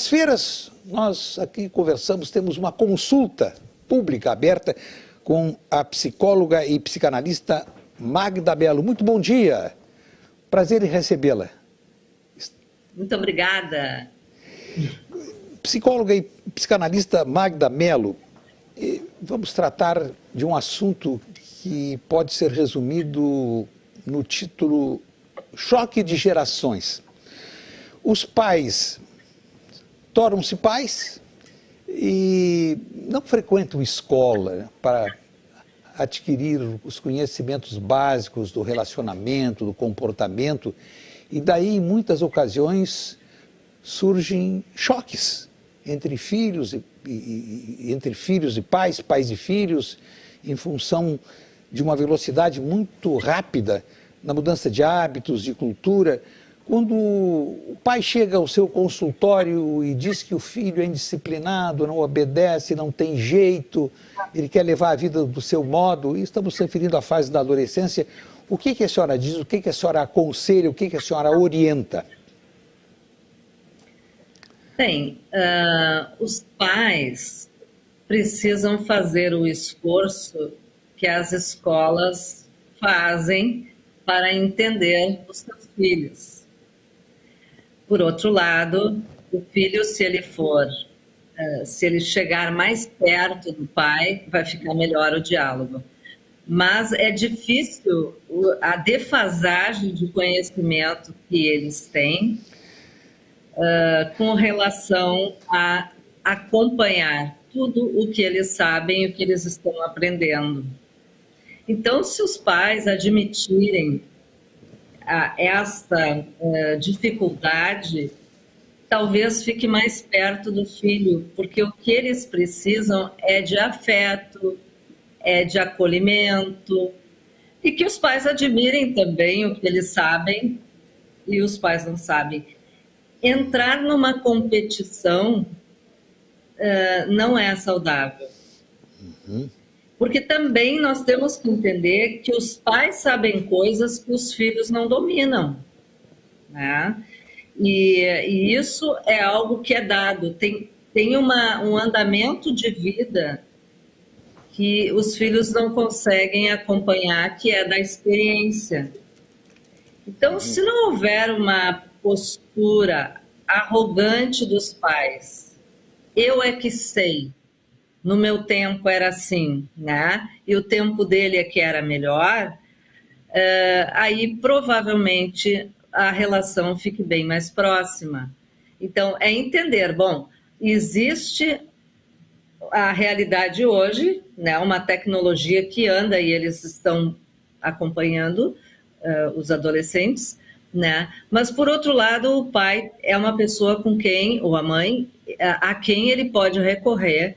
Segundas-feiras, nós aqui conversamos, temos uma consulta pública aberta com a psicóloga e psicanalista Magda Mello. Muito bom dia, prazer em recebê-la. Muito obrigada. Psicóloga e psicanalista Magda Mello, vamos tratar de um assunto que pode ser resumido no título Choque de Gerações. Os pais tornam-se pais e não frequentam escola para adquirir os conhecimentos básicos do relacionamento, do comportamento, e daí, em muitas ocasiões, surgem choques entre filhos e pais, pais e filhos, em função de uma velocidade muito rápida na mudança de hábitos, de cultura. Quando o pai chega ao seu consultório e diz que o filho é indisciplinado, não obedece, não tem jeito, ele quer levar a vida do seu modo, e estamos se referindo à fase da adolescência, o que a senhora diz, o que a senhora aconselha, o que a senhora orienta? Bem, os pais precisam fazer o esforço que as escolas fazem para entender os seus filhos. Por outro lado, o filho, se ele chegar mais perto do pai, vai ficar melhor o diálogo. Mas é difícil a defasagem de conhecimento que eles têm com relação a acompanhar tudo o que eles sabem e o que eles estão aprendendo. Então, se os pais admitirem esta dificuldade, talvez fique mais perto do filho, porque o que eles precisam é de afeto, é de acolhimento, e que os pais admirem também o que eles sabem e os pais não sabem. Entrar numa competição não é saudável. Porque também nós temos que entender que os pais sabem coisas que os filhos não dominam, né? E isso é algo que é dado. Tem um andamento de vida que os filhos não conseguem acompanhar, que é da experiência. Então, se não houver uma postura arrogante dos pais, eu é que sei, no meu tempo era assim, né? E o tempo dele é que era melhor, aí provavelmente a relação fique bem mais próxima. Então, é entender, bom, existe a realidade hoje, né? Uma tecnologia que anda e eles estão acompanhando os adolescentes, né? Mas, por outro lado, o pai é uma pessoa com quem, ou a mãe, a quem ele pode recorrer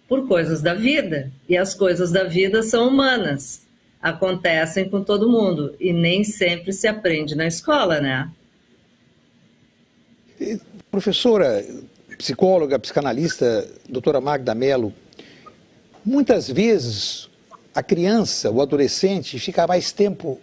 por coisas da vida, e as coisas da vida são humanas, acontecem com todo mundo, e nem sempre se aprende na escola, né? Professora, psicóloga, psicanalista, doutora Magda Mello, muitas vezes a criança, o adolescente, fica mais tempo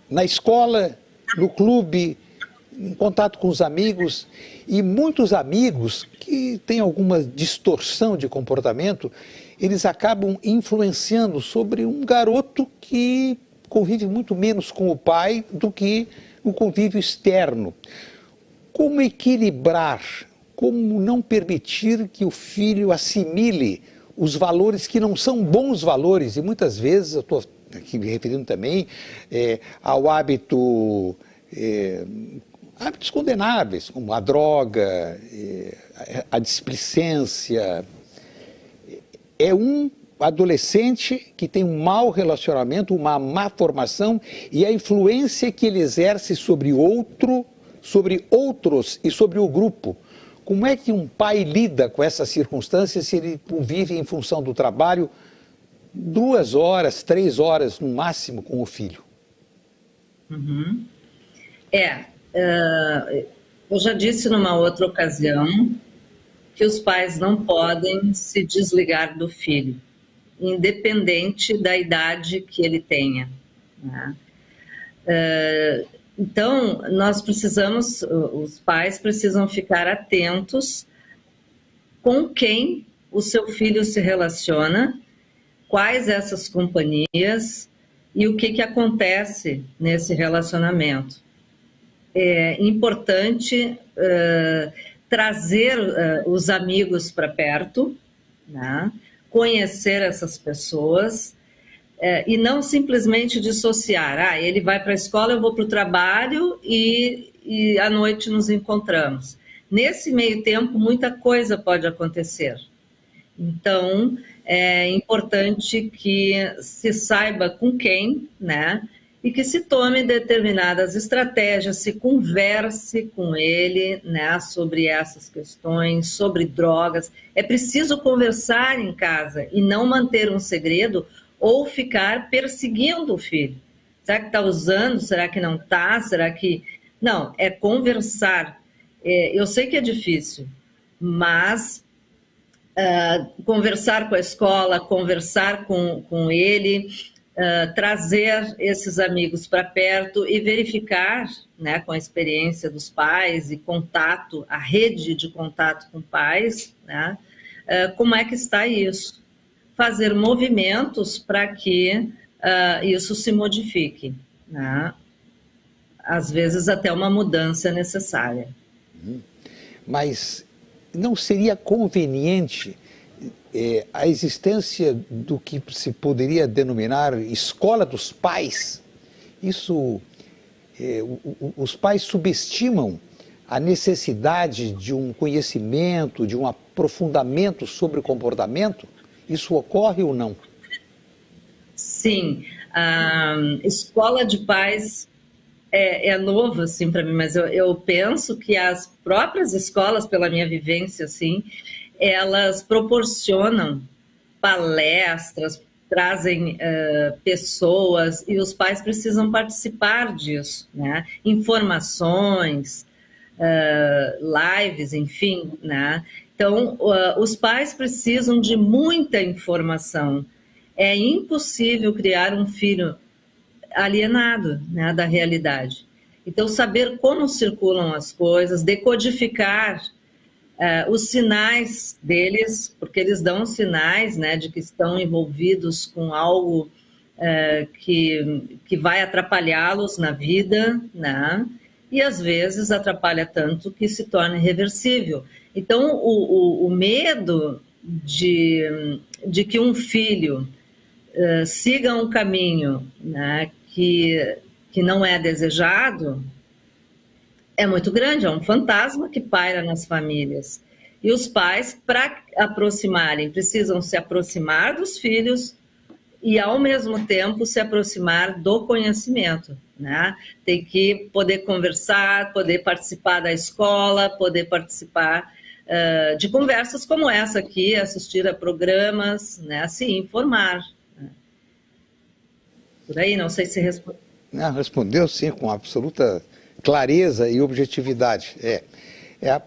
na escola, no clube, em contato com os amigos, e muitos amigos que têm alguma distorção de comportamento, eles acabam influenciando sobre um garoto que convive muito menos com o pai do que o convívio externo. Como equilibrar, como não permitir que o filho assimile os valores que não são bons valores, e muitas vezes, eu estou aqui me referindo também ao hábitos condenáveis, como a droga, a displicência. É um adolescente que tem um mau relacionamento, uma má formação, e a influência que ele exerce sobre outros e sobre o grupo. Como é que um pai lida com essas circunstâncias se ele vive em função do trabalho 2 horas, 3 horas no máximo com o filho? Eu já disse numa outra ocasião que os pais não podem se desligar do filho, independente da idade que ele tenha, né? Então, nós precisamos, os pais precisam ficar atentos com quem o seu filho se relaciona, quais essas companhias e o que acontece nesse relacionamento. É importante trazer os amigos para perto, né? Conhecer essas pessoas e não simplesmente dissociar. Ele vai para a escola, eu vou para o trabalho e à noite nos encontramos. Nesse meio tempo, muita coisa pode acontecer. Então, é importante que se saiba com quem, né? E que se tome determinadas estratégias, se converse com ele, né, sobre essas questões, sobre drogas. É preciso conversar em casa e não manter um segredo ou ficar perseguindo o filho. Será que está usando? Será que não está? Será que... Não, é conversar. Eu sei que é difícil, mas conversar com a escola, conversar com ele... trazer esses amigos para perto e verificar, né, com a experiência dos pais e contato, a rede de contato com pais, né, como é que está isso. Fazer movimentos para que isso se modifique, né? Às vezes até uma mudança necessária. Mas não seria conveniente a existência do que se poderia denominar escola dos pais? Isso, os pais subestimam a necessidade de um conhecimento, de um aprofundamento sobre o comportamento? Isso ocorre ou não? Sim, a escola de pais é novo assim para mim, mas eu penso que as próprias escolas, pela minha vivência, assim, elas proporcionam palestras, trazem pessoas e os pais precisam participar disso, né? Informações, lives, enfim, né? Então, os pais precisam de muita informação. É impossível criar um filho alienado, né, da realidade. Então, saber como circulam as coisas, decodificar os sinais deles, porque eles dão sinais, né, de que estão envolvidos com algo que vai atrapalhá-los na vida, né, e às vezes atrapalha tanto que se torna irreversível. Então, o medo de que um filho siga um caminho, né, que não é desejado, é muito grande, é um fantasma que paira nas famílias. E os pais, para aproximarem, precisam se aproximar dos filhos e, ao mesmo tempo, se aproximar do conhecimento, né? Tem que poder conversar, poder participar da escola, poder participar de conversas como essa aqui, assistir a programas, né? Se informar. Né? Por aí, não sei se respondeu. Não, respondeu sim, com absoluta clareza e objetividade.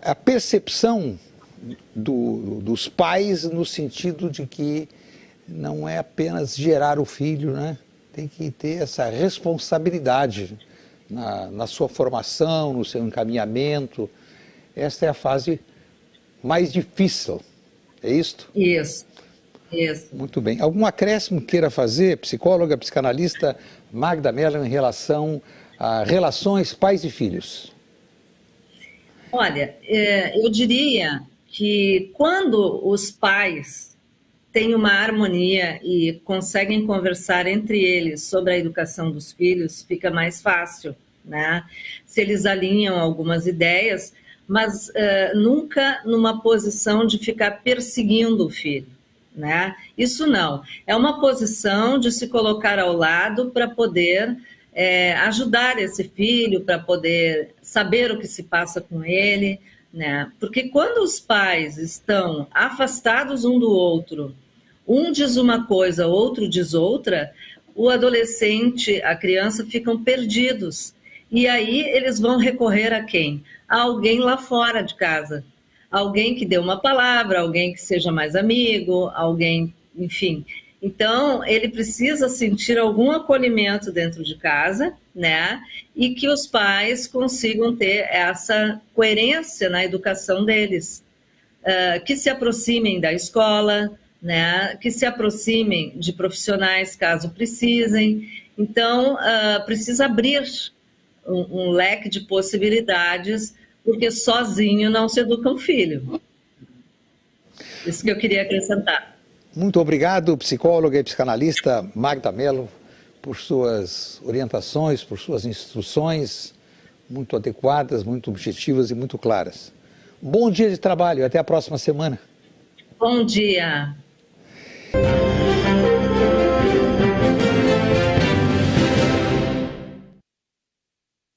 A percepção dos pais no sentido de que não é apenas gerar o filho, né? Tem que ter essa responsabilidade na sua formação, no seu encaminhamento. Esta é a fase mais difícil, é isto? Isso. Muito bem. Algum acréscimo queira fazer, psicóloga, psicanalista Magda Mello, em relação a relações pais e filhos? Olha, eu diria que quando os pais têm uma harmonia e conseguem conversar entre eles sobre a educação dos filhos, fica mais fácil, né? Se eles alinham algumas ideias, mas nunca numa posição de ficar perseguindo o filho, né? Isso não. É uma posição de se colocar ao lado para poder ajudar esse filho, para poder saber o que se passa com ele, né? Porque quando os pais estão afastados um do outro, um diz uma coisa, outro diz outra, o adolescente, a criança ficam perdidos. E aí eles vão recorrer a quem? A alguém lá fora de casa. Alguém que dê uma palavra, alguém que seja mais amigo, alguém, enfim. Então, ele precisa sentir algum acolhimento dentro de casa, né? E que os pais consigam ter essa coerência na educação deles. Que se aproximem da escola, né? Que se aproximem de profissionais, caso precisem. Então, precisa abrir um leque de possibilidades, porque sozinho não se educa um filho. Isso que eu queria acrescentar. Muito obrigado, psicóloga e psicanalista Magda Mello, por suas orientações, por suas instruções muito adequadas, muito objetivas e muito claras. Bom dia de trabalho e até a próxima semana. Bom dia.